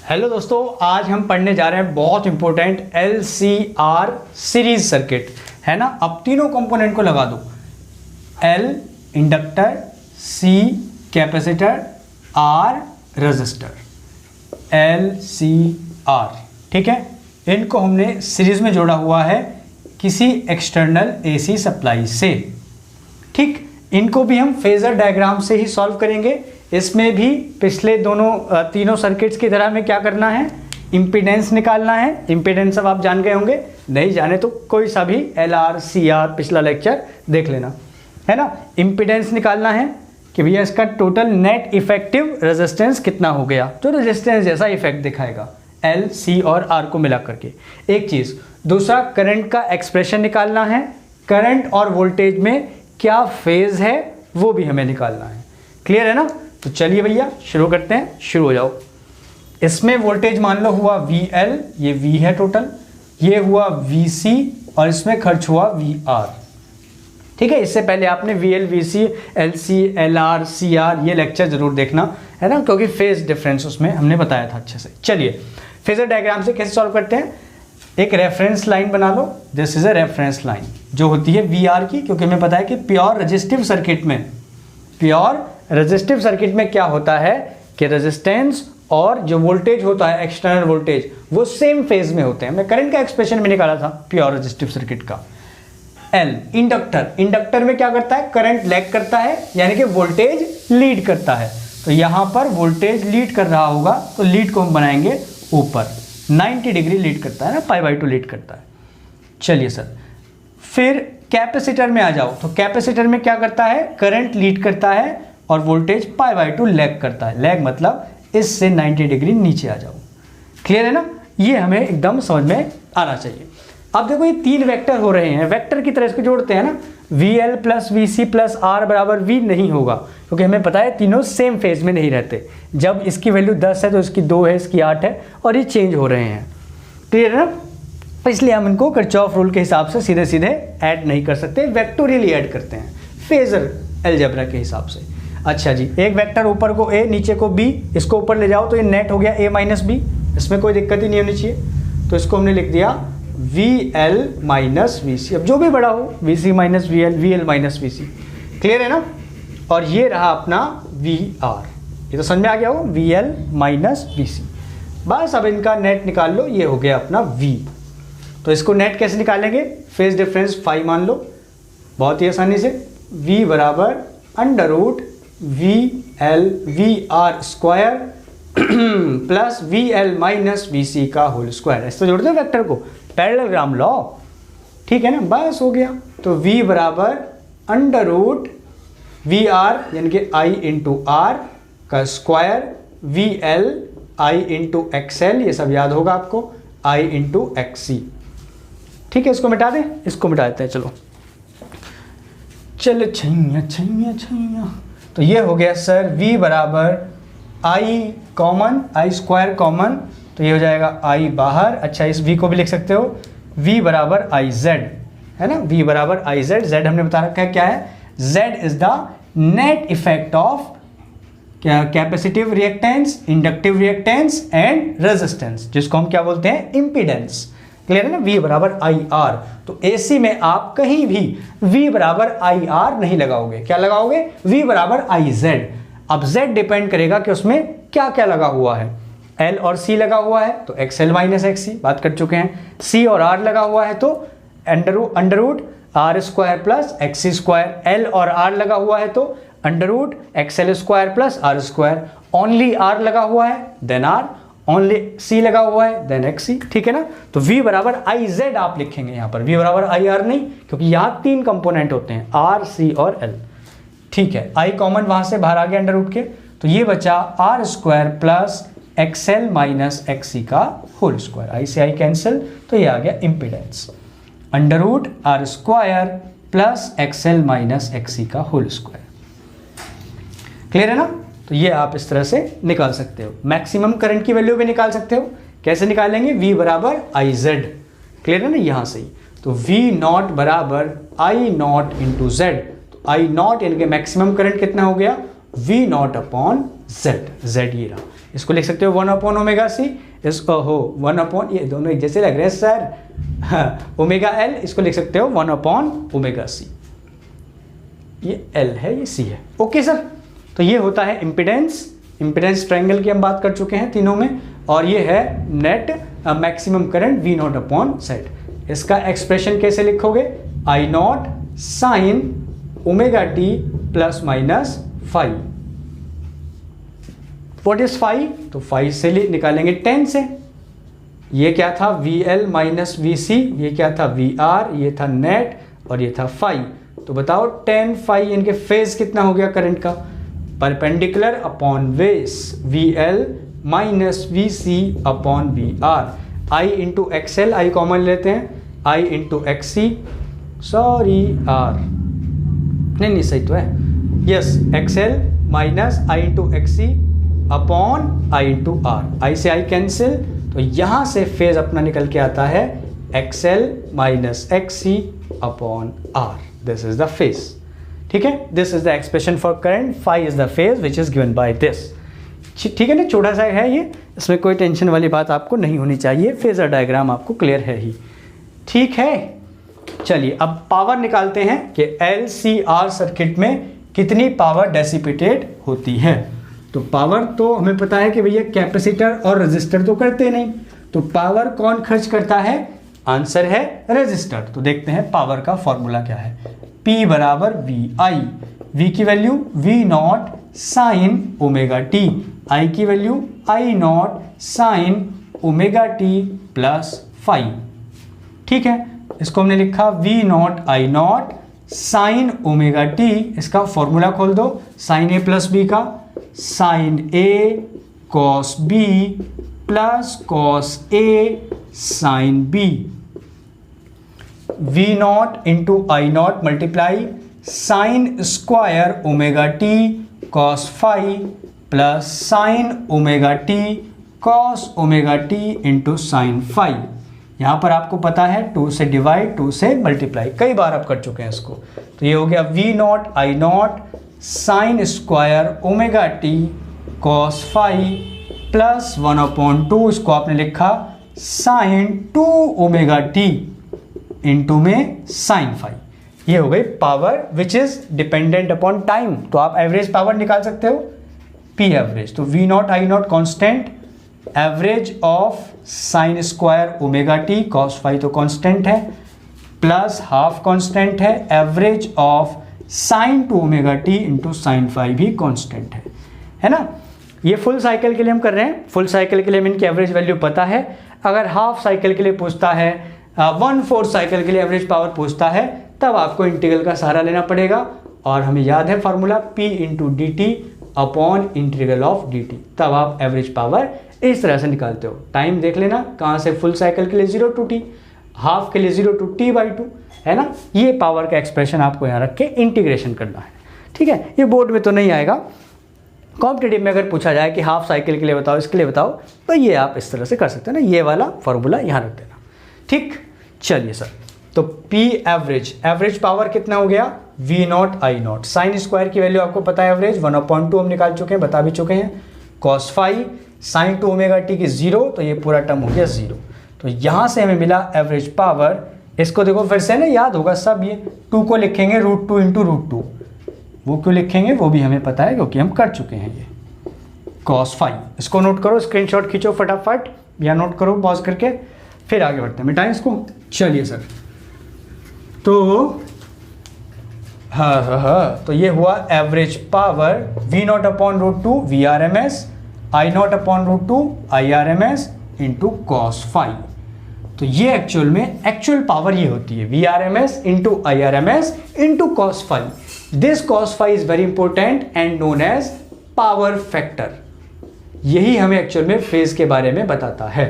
Hello दोस्तों, आज हम पढ़ने जा रहे हैं बहुत इंपॉर्टेंट LCR सीरीज सर्किट है ना। अब तीनों कंपोनेंट को लगा दो, L inductor, C capacitor, R register, LCR। ठीक है, इनको हमने सीरीज में जोड़ा हुआ है किसी एक्सटर्नल AC सप्लाई से। ठीक, इनको भी हम फेजर डायग्राम से ही सॉल्व करेंगे। इसमें भी पिछले तीनों सर्किट्स की तरह में क्या करना है, इम्पीडेंस निकालना है। इम्पीडेंस अब आप जान गए होंगे, नहीं जाने तो कोई सा भी LR CR पिछला लेक्चर देख लेना, है ना। इम्पीडेंस निकालना है कि भैया इसका टोटल नेट इफेक्टिव रेजिस्टेंस कितना हो गया, जो रेजिस्टेंस जैसा इफेक्ट दिखाएगा L C और R को मिला करके। एक चीज़, दूसरा करंट का एक्सप्रेशन निकालना है। करंट और वोल्टेज में क्या फेज है वो भी हमें निकालना है। क्लियर है ना। तो चलिए भैया शुरू करते हैं, शुरू हो जाओ। इसमें वोल्टेज मान लो हुआ VL, ये V है टोटल, ये हुआ VC और इसमें खर्च हुआ VR। ठीक है, इससे पहले आपने VL VC LC LR CR ये लेक्चर जरूर देखना, है ना, क्योंकि फेज डिफरेंस उसमें हमने बताया था अच्छे से। चलिए फेजर डायग्राम से कैसे सॉल्व करते हैं। एक रेफरेंस लाइन बना लो, this is a reference line जो होती है VR की, क्योंकि हमें पता है कि प्योर रेजिस्टिव सर्किट में क्या होता है कि रेजिस्टेंस और जो वोल्टेज होता है एक्सटर्नल वोल्टेज वो सेम फेज में होते हैं। हमने करंट का एक्सप्रेशन भी निकाला था प्योर रेजिस्टिव सर्किट का। L इंडक्टर में क्या करता है, करंट लैग करता है, यानी कि वोल्टेज लीड करता है। तो यहां पर वोल्टेज लीड कर रहा होगा तो लीड को हम बनाएंगे ऊपर, 90 डिग्री लीड करता है ना, π/2 लीड करता है। चलिए सर, फिर कैपेसिटर में आ जाओ। तो कैपेसिटर में क्या करता है, करंट लीड करता है और वोल्टेज π/2 लैग करता है। लैग मतलब इससे 90 डिग्री नीचे आ जाओ। क्लियर है ना, ये हमें एकदम समझ में आना चाहिए। अब देखो ये तीन वेक्टर हो रहे हैं, वेक्टर की तरह इसको जोड़ते हैं ना। VL plus VC plus R बराबर V नहीं होगा, क्योंकि हमें पता है तीनों सेम फेज में नहीं रहते। जब इसकी वैल्यू 10 है तो इसकी 2 है, इसकी 8 है और ये चेंज हो रहे हैं। क्लियर है ना। इसलिए हम इनको किरचॉफ रूल के हिसाब से सीधे सीधे ऐड नहीं कर सकते, वेक्टोरियली ऐड करते हैं फेजर अलजेब्रा के हिसाब से। अच्छा जी, एक वेक्टर ऊपर को A नीचे को B, इसको ऊपर ले जाओ तो ये नेट हो गया A माइनस B, इसमें कोई दिक्कत ही नहीं होनी चाहिए। तो इसको हमने लिख दिया VL माइनस VC। अब जो भी बड़ा हो, VC minus VL, VL minus VC। Clear है ना। और ये रहा अपना VR, ये तो समझ में आ गया हो, VL माइनस VC। बस अब इनका नेट निकाल लो, ये हो गया अपना V। तो इसको नेट कैसे निकालेंगे, फेज डिफरेंस फाई मान लो, बहुत ही आसानी से। V बराबर under root VL VR square plus VL minus VC का होल स्क्वायर। ऐसे जोड़ते हैं वेक्टर को, पैरेललोग्राम लॉ। ठीक है ना, बस हो गया। तो V बराबर अंडर रूट VR यानी कि I इंटू R का square, VL I into XL, ये सब याद होगा आपको, I इंटू XC। ठीक है, इसको मिटा दें, इसको मिटा देते हैं। चलो चल छैया छैया छैया। तो ये हो गया सर V बराबर I common, I square common, तो ये हो जाएगा I बाहर। अच्छा, इस V को भी लिख सकते हो, V बराबर IZ, है ना। V बराबर IZ, Z हमने बता रखा है क्या है, Z is the net effect of क्या, capacitive reactance, inductive reactance and resistance, जिसको हम क्या बोलते हैं, इम्पीडेंस। क्लियर है ना। V बराबर IR, तो AC में आप कहीं भी V बराबर IR नहीं लगाओगे, क्या लगाओगे, V बराबर IZ। अब Z डिपेंड करेगा कि उसमें क्या क्या लगा हुआ है। L और C लगा हुआ है तो XL माइनस XC, बात कर चुके हैं। C और R लगा हुआ है तो under root R square plus XC square. L और R लगा हुआ है तो under root XL square plus R square. Only R लगा हुआ है देन R, ओनली C लगा हुआ है देन XC। ठीक है ना। तो V बराबर IZ आप लिखेंगे यहाँ पर, V बराबर IR नहीं, क्योंकि यहाँ तीन कंपोनेंट होते हैं R C और L। ठीक है, I कॉमन वहां से बाहर आ गया अंडर रूट के, तो ये बचा R square plus XL minus XC का होल स्क्वायर। I से I कैंसिल, तो ये आ गया impedance, under root R square plus XL minus XC का होल स्क्वायर। क्लियर है ना। तो ये आप इस तरह से निकाल सकते हो। मैक्सिमम करंट की वैल्यू भी निकाल सकते हो। कैसे निकालेंगे, V बराबर IZ। क्लियर है ना, यहां से ही। तो V नॉट बराबर I नॉट इंटू Z। तो I नॉट यानी कि मैक्सिमम करंट कितना हो गया, V नॉट अपॉन Z ये रहा, इसको लिख सकते हो 1/ωc, इसको हो 1 ये दोनों एक जैसे लग रहे हैं सर, ωL इसको लिख सकते हो 1/ωc, ये L है ये C है। ओके सर, तो ये होता है इम्पिडेंस ट्रायंगल की हम बात कर चुके हैं तीनों में, और ये है नेट मैक्सिमम करंट V0/Z। इसका एक्सप्रेशन कैसे लिखोगे, I0 sin ωt plus minus five. What is five, तो फाइव से निकालेंगे 10 से, ये क्या था VL माइनस VC, ये क्या था VR, ये था नेट और ये था फाइव। तो बताओ 10 फाइव इनके फेज कितना हो गया करंट का, perpendicular upon base VL minus VC upon VR। I into XL, I common लेते हैं, I into XC, sorry R नहीं सही तो है, yes XL minus I into XC upon I into R, I से I कैंसिल, तो यहां से फेज अपना निकल के आता है XL minus XC upon R, this is the phase. ठीक है, this is the expression for current, phi is the phase which is given by this. ठीक है ना, छोटा सा है ये, इसमें कोई टेंशन वाली बात आपको नहीं होनी चाहिए, फेजर डायग्राम आपको क्लियर है ही। ठीक है, चलिए अब पावर निकालते हैं कि LCR सर्किट में कितनी पावर डेसिपेटेड होती है। तो पावर तो हमें पता है कि भैया कैपेसिटर और रेजिस्टर तो करते नहीं, तो पावर कौन खर्च करता है, आंसर है रेजिस्टर। तो देखते हैं पावर का फॉर्मूला क्या है, P बराबर VI, V की value V0 sine omega t, I की value I0 sine omega t plus phi. ठीक है, इसको हमने लिखा V0 I0 sine omega t, इसका फॉर्मूला खोल दो, साइन A प्लस बी का, sine A cos B plus cos A sine B, V0 into I0 multiply sine square omega t cos phi plus sine omega t cos omega t into sine phi. यहाँ पर आपको पता है 2 से divide 2 से multiply, कई बार आप कर चुके हैं इसको। तो ये हो गया V0 I0 sign square omega t cos phi plus 1/2, इसको आपने लिखा साइन 2 ओमेगा टी इंटू में साइन फाइव। ये हो गई power which is dependent upon time. तो आप एवरेज पावर निकाल सकते हो, P एवरेज। तो V0 I0 constant, average of sine square omega t cos five तो कांस्टेंट है, प्लस हाफ कांस्टेंट है, average of sine 2 omega t into sine five भी कांस्टेंट है ना। ये फुल साइकिल के लिए हम कर रहे हैं, फुल साइकिल के लिए हमें इनकी एवरेज वैल्यू पता है। अगर हाफ साइकिल के लिए पूछता है, 1/4 साइकिल के लिए एवरेज पावर पूछता है, तब आपको इंटीग्रल का सहारा लेना पड़ेगा। और हमें याद है formula P into D T upon integral of D T, तब आप एवरेज पावर इस तरह से निकालते हो। टाइम देख लेना कहाँ से, फुल साइकिल के लिए 0 to t, हाफ के लिए 0 to t/2 है ना। ये पावर का एक्सप्रेशन आपको यहाँ रख के इंटीग्रेशन करना है। ठीक है, ये बोर्ड में तो नहीं आएगा, कॉम्पिटेटिव में अगर पूछा जाए कि हाफ साइकिल के लिए बताओ, इसके लिए बताओ, तो ये आप इस तरह से कर सकते हैं ना, ये वाला फॉर्मूला यहाँ रख देना। ठीक, चलिए सर, तो P एवरेज पावर कितना हो गया, V0 I0 साइन स्क्वायर की वैल्यू आपको पता है, एवरेज 1/2 हम निकाल चुके हैं, बता भी चुके हैं, cos five sine 2 omega T की 0, तो ये पूरा टर्म हो गया 0। तो यहाँ से हमें मिला एवरेज पावर, इसको देखो फिर से ना, याद होगा सब, ये 2 को लिखेंगे √2 इंटू √2, वो क्यों लिखेंगे वो भी हमें पता है क्योंकि हम कर चुके हैं। ये कॉस फाइव, इसको नोट करो, स्क्रीनशॉट खींचो फटाफट या नोट करो पॉज करके, फिर आगे बढ़ते हैं, मिटाएं इसको। चलिए सर, तो हाँ, तो ये हुआ average power V0 upon √2 VRMS, I0 upon √2 IRMS into cos five. तो ये एक्चुअल में एक्चुअल पावर ये होती है VRMS into IRMS into cos phi. This cos phi is very important and known as power factor. यही हमें actual में phase के बारे में बताता है,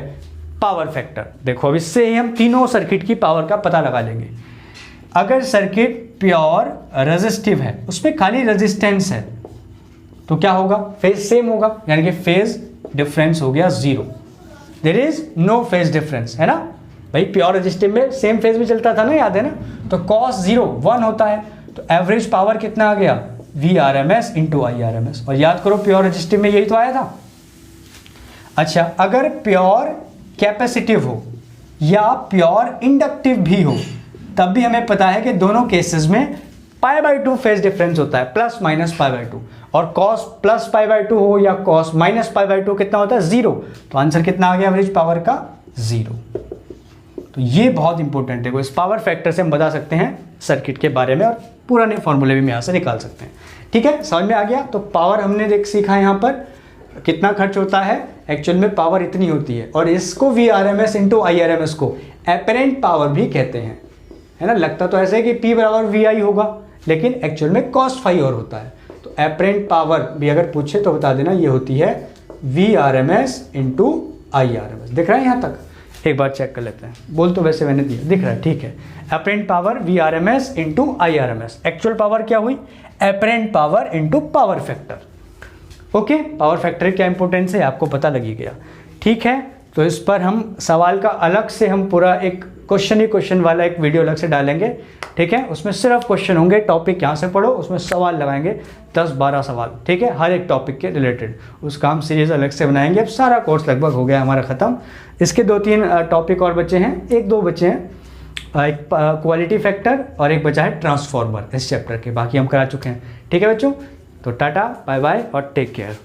पावर फैक्टर। देखो अब इससे ही हम तीनों सर्किट की पावर का पता लगा लेंगे। अगर सर्किट प्योर रेजिस्टिव है, उसमें खाली रेजिस्टेंस है, तो क्या होगा, फेज सेम होगा, यानी कि फेज डिफरेंस हो गया 0। There is no phase difference, है ना भाई। प्योर रेजिस्टिव में सेम फेज में चलता था ना, याद है ना। तो कॉस 0 1 होता है, तो एवरेज पावर कितना आ गया, V R M S into I R M S. और याद करो प्योर रेजिस्टिव में यही तो आया था। अच्छा, अगर प्योर कैपेसिटिव हो या प्योर इंडक्टिव भी हो तब भी हमें पता है कि दोनों केसेस में π/2 फेज डिफरेंस होता है, प्लस माइनस π/2। और cos प्लस π/2 हो या cos माइनस π/2 कितना होता है? 0। तो आंसर कितना आ गया एवरेज पावर का? 0। तो ये बहुत इंपॉर्टेंट है, इस पावर फैक्टर से हम बता सकते हैं सर्किट के बारे में और पुराने फॉर्मूले भी यहाँ से निकाल सकते हैं। ठीक है, समझ में आ गया। तो पावर हमने देख सीखा यहाँ पर कितना खर्च होता है, एक्चुअल में पावर इतनी होती है। और इसको V R M S into I R M S को एपरेंट पावर भी कहते हैं, है ना। लगता तो ऐसे है कि P बराबर वी आई होगा, लेकिन एक्चुअल में कॉस्ट फाई और होता है। तो एपरेंट पावर भी अगर पूछे तो बता देना ये होती है V R M S into I R M S. दिख रहा है यहाँ तक? एक बार चेक कर लेते हैं। बोल तो वैसे मैंने दिया, दिख रहा है, ठीक है। Apparent power V R M S into I R M S. Actual power क्या हुई? Apparent power into power factor. Okay, power factor क्या इंपॉर्टेंस है आपको पता लगी गया। ठीक है, तो इस पर हम सवाल का अलग से हम पूरा एक क्वेश्चन ही क्वेश्चन वाला एक वीडियो अलग से डालेंगे। ठीक है, उसमें सिर्फ क्वेश्चन होंगे, टॉपिक यहाँ से पढ़ो, उसमें सवाल लगाएंगे 10-12 सवाल। ठीक है, हर एक टॉपिक के रिलेटेड उसका हम सीरीज अलग से बनाएंगे। अब सारा कोर्स लगभग हो गया हमारा ख़त्म। इसके 2-3 टॉपिक और बचे हैं, 1-2 बचे हैं, एक क्वालिटी फैक्टर और एक बचा है ट्रांसफॉर्मर इस चैप्टर के। बाकी हम करा चुके हैं। ठीक है बच्चों, तो टाटा बाय बाय और टेक केयर।